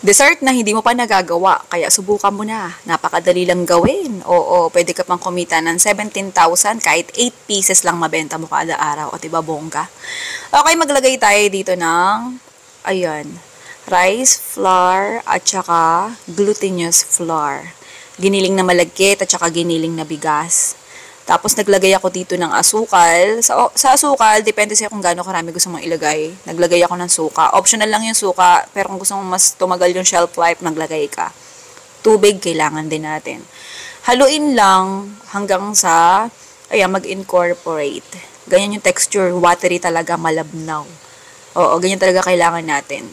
Dessert na hindi mo pa nagagawa, kaya subukan mo na. Napakadali lang gawin. Oo, pwede ka pang kumita ng 17,000 kahit 8 pieces lang mabenta mo kada araw. O diba, bongga? Okay, maglagay tayo dito ng, ayan, rice flour at saka glutinous flour. Giniling na malagkit at saka giniling na bigas. Tapos naglagay ako dito ng asukal. Sa asukal, depende sa'yo kung gaano karami gusto mong ilagay. Naglagay ako ng suka. Optional lang yung suka, pero kung gusto mong mas tumagal yung shelf life, naglagay ka. Tubig, kailangan din natin. Haluin lang hanggang sa, ayan, mag-incorporate. Ganyan yung texture, watery talaga, malabnaw. Oo, ganyan talaga kailangan natin.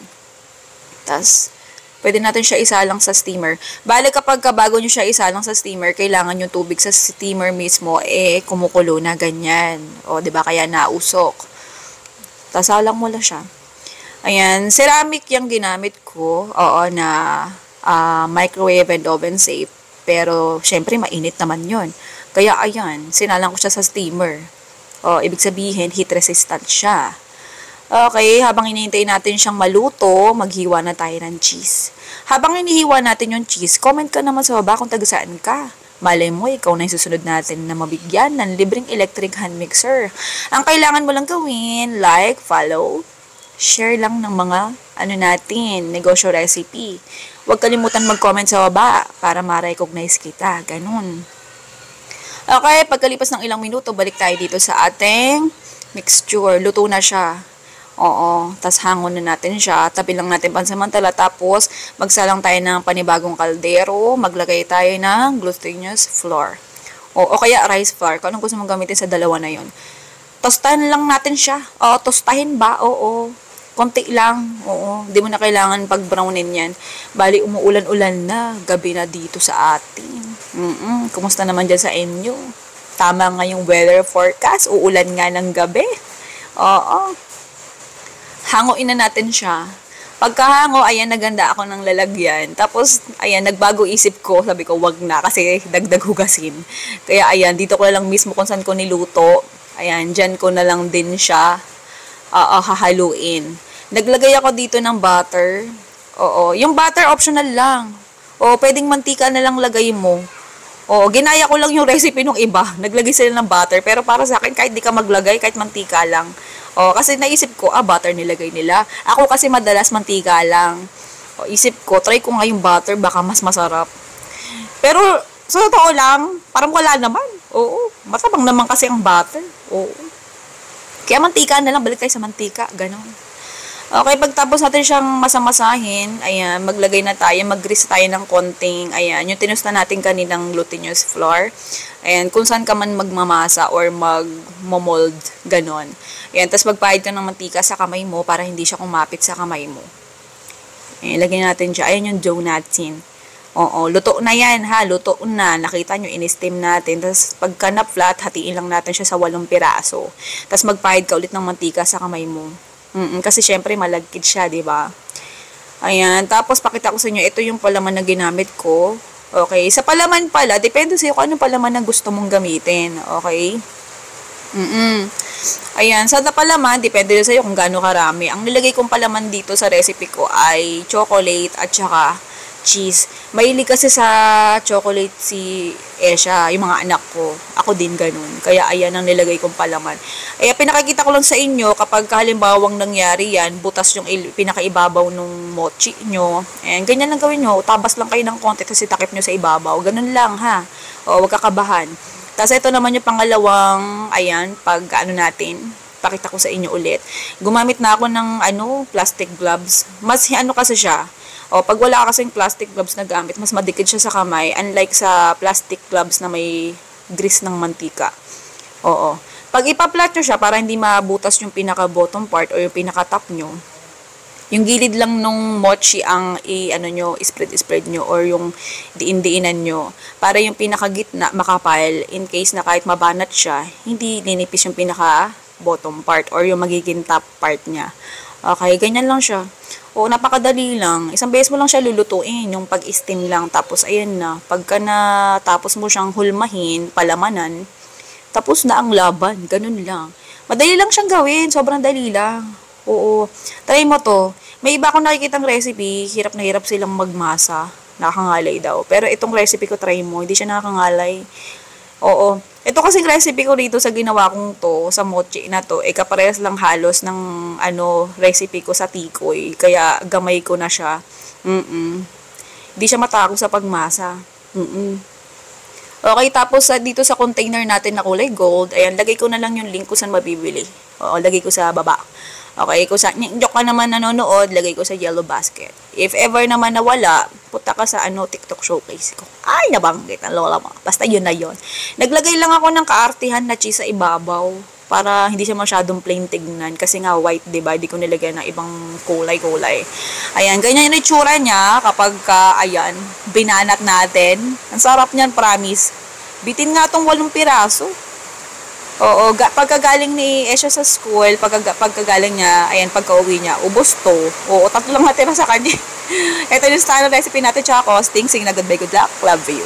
Tapos, pwede natin siya isalang sa steamer. Bale, kapag bago nyo siya isalang sa steamer, kailangan yung tubig sa steamer mismo, kumukulo na ganyan. O, diba? Kaya nausok. Tapos, salang mo lang siya. Ayan, ceramic yung ginamit ko. Oo, na microwave and oven safe. Pero, syempre, mainit naman yon. Kaya, ayan, sinalang ko siya sa steamer. O, ibig sabihin, heat resistant siya. Okay, habang hinihintay natin siyang maluto, maghiwa na tayo ng cheese. Habang hinihiwa natin yung cheese, comment ka naman sa baba kung taga saan ka. Malay mo, ikaw na yung susunod natin na mabigyan ng libreng electric hand mixer. Ang kailangan mo lang gawin, like, follow, share lang ng mga natin, negosyo recipe. Huwag kalimutan mag-comment sa baba para ma-recognize kita. Ganun. Okay, pagkalipas ng ilang minuto, balik tayo dito sa ating mixture. Luto na siya. Oo, tas hangon na natin siya, tabi lang natin pansamantala, tapos magsalang tayo ng panibagong kaldero, maglagay tayo ng glutinous flour. O kaya rice flour, kung anong gusto mong gamitin sa dalawa na yon. Tostahan lang natin siya. O, tostahin ba? Oo. Konti lang. Oo, hindi mo na kailangan pag-brownin yan. Bali, umuulan-ulan na, gabi na dito sa atin. Kumusta naman dyan sa inyo? Tama nga yung weather forecast, uulan nga ng gabi. Oo. Hanguin na natin siya. Pagkahango, ayan, naganda ako ng lalagyan. Tapos, ayan, nagbago isip ko. Sabi ko, wag na kasi dagdag hugasin. Kaya, ayan, dito ko na lang mismo kung saan ko niluto. Ayan, dyan ko na lang din siya hahaluin. Naglagay ako dito ng butter. Oo, yung butter optional lang. O, pwedeng mantika na lang lagay mo. O, ginaya ko lang yung recipe nung iba. Naglagay sila ng butter. Pero para sa akin, kahit di ka maglagay, kahit mantika lang. O, kasi naisip ko, butter nilagay nila. Ako kasi madalas mantika lang. O, isip ko, try ko nga yung butter, baka mas masarap. Pero, sa totoo lang, parang wala naman. Oo, matabang naman kasi ang butter. Oo. Kaya mantika na lang, balik tayo sa mantika. Ganon. Okay, pagtapos natin siyang masamasahin, ayan, maglagay na tayo, mag-grease tayo ng konting, ayan, yung tinusta natin kaninang glutinous flour. Ayan, kung saan ka man magmamasa or mag-mold, ganon. Ayan, tapos magpahid ka ng mantika sa kamay mo para hindi siya kumapit sa kamay mo. Ayan, lagyan natin siya. Ayan yung dough natin. Oo, luto na yan ha, luto na. Nakita nyo, in-steam natin. Tapos pagka na-flat, hatiin lang natin siya sa 8 piraso. Tapos magpahid ka ulit ng mantika sa kamay mo. Kasi syempre malagkit siya, di ba? Ayan, tapos pakita ko sa inyo, ito yung palaman na ginamit ko. Okay, sa palaman pala, depende sa'yo kung anong palaman na gusto mong gamitin. Okay? Ayan, sa palaman, depende sa'yo kung gaano karami. Ang nilagay kong palaman dito sa recipe ko ay chocolate at saka cheese. Mahilig kasi sa chocolate si Esha, yung mga anak ko. Ako din ganun. Kaya ayan ang nilagay kong palaman. Ay, pinakikita ko lang sa inyo, kapag halimbawang nangyari yan, butas yung pinakaibabaw nung mochi nyo. Ayan, ganyan lang gawin nyo. Tabas lang kayo ng konti, tapos itakip nyo sa ibabaw. Ganun lang, ha. O, huwag kakabahan. Tapos ito naman yung pangalawang, ayan, pag natin, pakita ko sa inyo ulit. Gumamit na ako ng, plastic gloves. Mas, kasi siya, o, pag wala ka kasing plastic gloves na gamit, mas madikit siya sa kamay. Unlike sa plastic gloves na may grease ng mantika. Oo. Pag ipa-flat nyo siya, para hindi mabutas yung pinaka-bottom part o yung pinaka-top nyo, yung gilid lang nung mochi ang spread nyo or yung diin-diinan nyo. Para yung pinaka-gitna makapal, in case na kahit mabanat siya, hindi ninipis yung pinaka-bottom part or yung magiging top part niya. Okay, ganyan lang siya. O, napakadali lang. Isang beses mo lang siya lulutuin, yung pag-steam lang. Tapos, ayan na. Pagka tapos mo siyang hulmahin, palamanan, tapos na ang laban. Ganun lang. Madali lang siyang gawin. Sobrang dali lang. Oo. Try mo to. May iba akong nakikitang recipe, hirap na hirap silang magmasa. Nakakangalay daw. Pero itong recipe ko, try mo, hindi siya nakakangalay. Oo. Ito kasing recipe ko dito sa ginawa kong to, sa mochi na to, kaparehas lang halos ng recipe ko sa tikoy. Kaya gamay ko na siya. Hindi siya matako sa pagmasa. Okay, tapos dito sa container natin na kulay gold, ayan, lagay ko na lang yung link kung saan mabibili. Oo, lagay ko sa baba. Okay, kung sa joke ka naman nanonood, lagay ko sa yellow basket. If ever naman nawala, punta ka sa TikTok showcase ko. Ay, nabanggit ang lola mo. Basta yun na yun. Naglagay lang ako ng kaartihan na cheese sa ibabaw para hindi siya masyadong plain tignan kasi nga white, 'di ba? Hindi ko nilagay ng ibang kulay-kulay. Ayan, ganyan yung itsura niya kapag ayan, binanat natin. Ang sarap niyan, promise. Bitin nga tong 8 piraso. Oo, pagkagaling ni Esha sa school, pagkagaling niya, ayan, pagka-uwi niya, ubos to. Oo, 3 lang natira sa kanya. Ito yung style recipe natin, tsaka costing. Sige na, goodbye, good luck, love you.